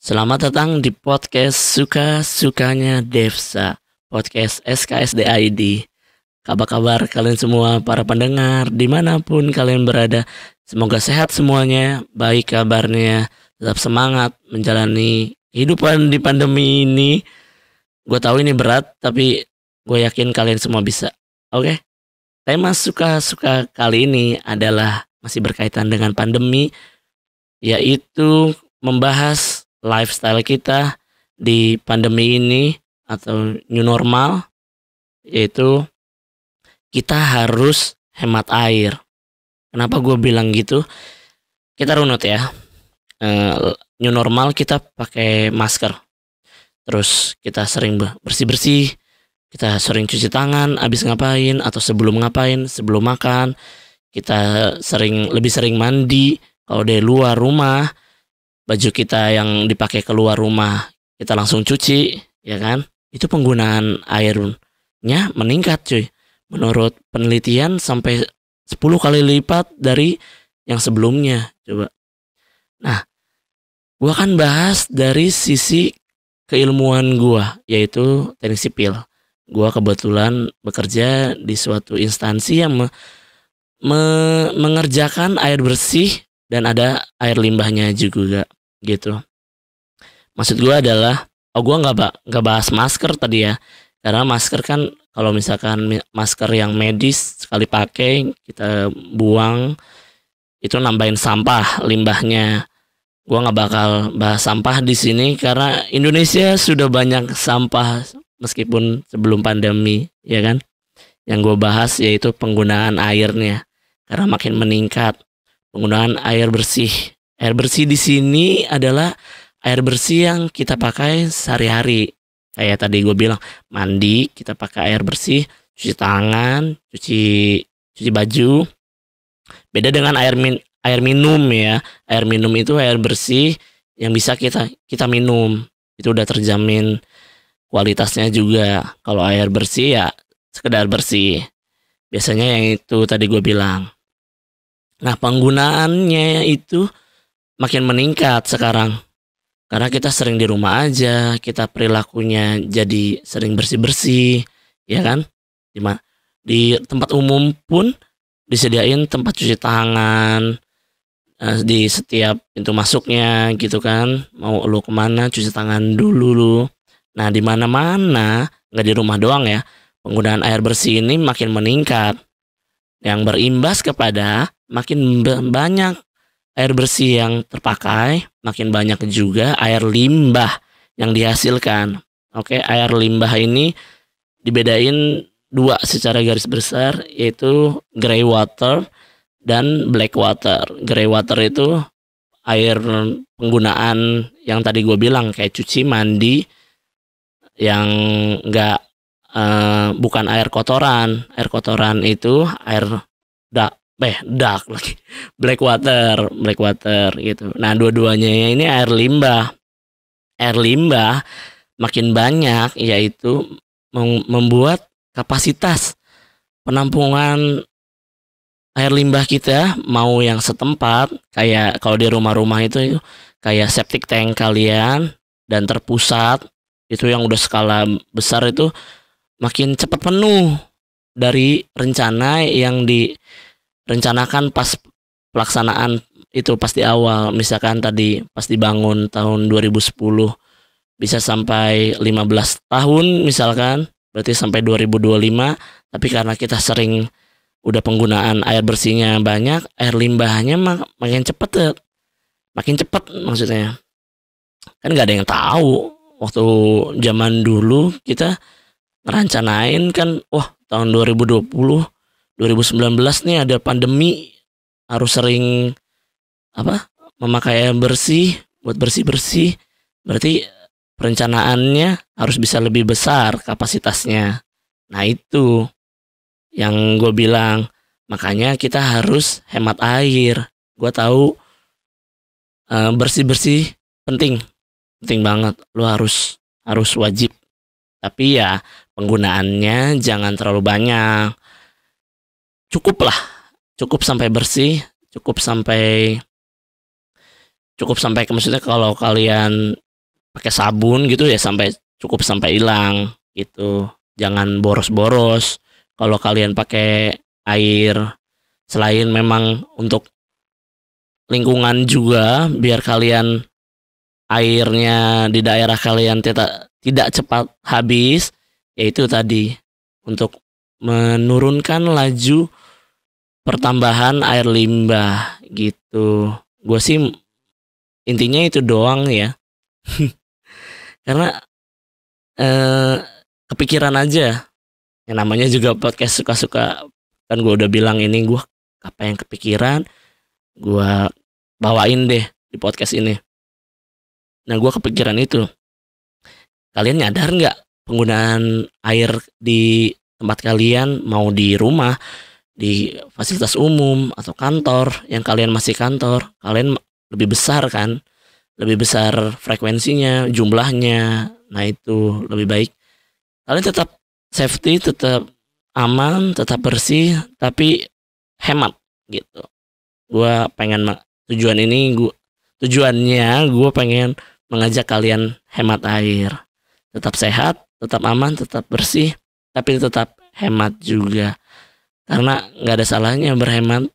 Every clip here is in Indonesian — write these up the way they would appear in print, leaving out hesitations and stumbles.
Selamat datang di podcast Suka-Sukanya Devsa, podcast SKSD ID. Kabar-kabar kalian semua para pendengar dimanapun kalian berada. Semoga sehat semuanya, baik kabarnya, tetap semangat menjalani kehidupan di pandemi ini. Gue tahu ini berat, tapi gue yakin kalian semua bisa. Oke? Tema suka-suka kali ini adalah masih berkaitan dengan pandemi, yaitu membahas lifestyle kita di pandemi ini atau new normal, yaitu kita harus hemat air. Kenapa gue bilang gitu? Kita runut ya. New normal kita pakai masker. Terus kita sering bersih-bersih, kita sering cuci tangan abis ngapain atau sebelum ngapain, sebelum makan. Kita lebih sering mandi kalau dari luar rumah. Baju kita yang dipakai keluar rumah kita langsung cuci, ya kan? Itu penggunaan airnya meningkat, cuy. Menurut penelitian sampai 10 kali lipat dari yang sebelumnya, coba. Nah, gua akan bahas dari sisi keilmuan gua, yaitu teknik sipil. Gua kebetulan bekerja di suatu instansi yang mengerjakan air bersih dan ada air limbahnya juga gitu. Maksud gue adalah, gue nggak bahas masker tadi ya, karena masker kan kalau misalkan masker yang medis sekali pakai kita buang itu nambahin sampah limbahnya. Gue nggak bakal bahas sampah di sini karena Indonesia sudah banyak sampah meskipun sebelum pandemi, ya kan? Yang gue bahas yaitu penggunaan airnya karena makin meningkat. Penggunaan air bersih. Air bersih di sini adalah air bersih yang kita pakai sehari-hari. Kayak tadi gue bilang, mandi kita pakai air bersih, cuci tangan, cuci baju. Beda dengan air minum ya. Air minum itu air bersih yang bisa kita minum. Itu udah terjamin kualitasnya juga. Kalau air bersih ya sekedar bersih. Biasanya yang itu tadi gue bilang. Nah, penggunaannya itu makin meningkat sekarang. Karena kita sering di rumah aja, kita perilakunya jadi sering bersih-bersih, ya kan? Di tempat umum pun disediain tempat cuci tangan di setiap pintu masuknya gitu kan. Mau lu kemana cuci tangan dulu lu. Nah, di mana-mana, nggak di rumah doang ya, penggunaan air bersih ini makin meningkat. Yang berimbas kepada makin banyak air bersih yang terpakai, makin banyak juga air limbah yang dihasilkan. Oke, air limbah ini dibedain dua secara garis besar, yaitu grey water dan black water. Grey water itu air penggunaan yang tadi gue bilang kayak cuci, mandi, yang enggak bukan air kotoran. Air kotoran itu air dark lagi. Black water gitu. Nah, dua-duanya ini air limbah. Air limbah makin banyak, yaitu membuat kapasitas penampungan air limbah kita mau yang setempat, kayak kalau di rumah-rumah itu kayak septic tank kalian dan terpusat, itu yang udah skala besar itu makin cepat penuh dari rencana yang direncanakan pas pelaksanaan itu pas di awal. Misalkan tadi pas dibangun tahun 2010 bisa sampai 15 tahun misalkan, berarti sampai 2025. Tapi karena kita sering udah penggunaan air bersihnya banyak, air limbahnya makin cepet maksudnya. Kan gak ada yang tahu waktu zaman dulu kita ngerancanain kan, wah tahun 2020 2019 nih ada pandemi, harus sering memakai air bersih buat bersih-bersih. Berarti perencanaannya harus bisa lebih besar kapasitasnya. Nah, itu yang gue bilang, makanya kita harus hemat air. Gue tahu bersih-bersih penting banget, lo harus wajib. Tapi ya penggunaannya jangan terlalu banyak. Cukup sampai bersih, cukup sampai maksudnya kalau kalian pakai sabun gitu ya sampai hilang gitu. Jangan boros-boros. Kalau kalian pakai air, selain memang untuk lingkungan juga, biar kalian airnya di daerah kalian tidak cepat habis, yaitu tadi untuk menurunkan laju pertambahan air limbah gitu. Gue sih intinya itu doang ya. Karena kepikiran aja. Yang namanya juga podcast suka-suka, kan gue udah bilang ini gue apa yang kepikiran gue bawain deh di podcast ini. Nah, gue kepikiran itu. Kalian nyadar nggak penggunaan air di tempat kalian, mau di rumah, di fasilitas umum atau kantor, yang kalian masih kantor, kalian lebih besar kan, lebih besar frekuensinya, jumlahnya. Nah, itu lebih baik kalian tetap safety, tetap aman, tetap bersih, tapi hemat gitu. Tujuannya gue pengen mengajak kalian hemat air, tetap sehat, tetap aman, tetap bersih, tapi tetap hemat juga, karena nggak ada salahnya berhemat.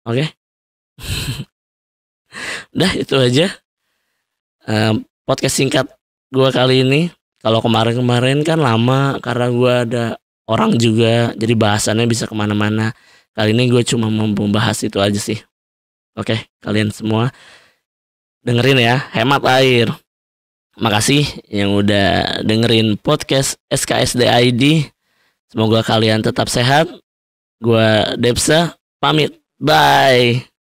Oke. Udah itu aja podcast singkat gue kali ini. Kalau kemarin-kemarin kan lama karena gue ada orang juga, jadi bahasannya bisa kemana-mana. Kali ini gue cuma mau membahas itu aja sih. Oke, kalian semua dengerin ya, hemat air. Makasih yang udah dengerin podcast SKSD ID. Semoga kalian tetap sehat. Gue Depsa, pamit. Bye.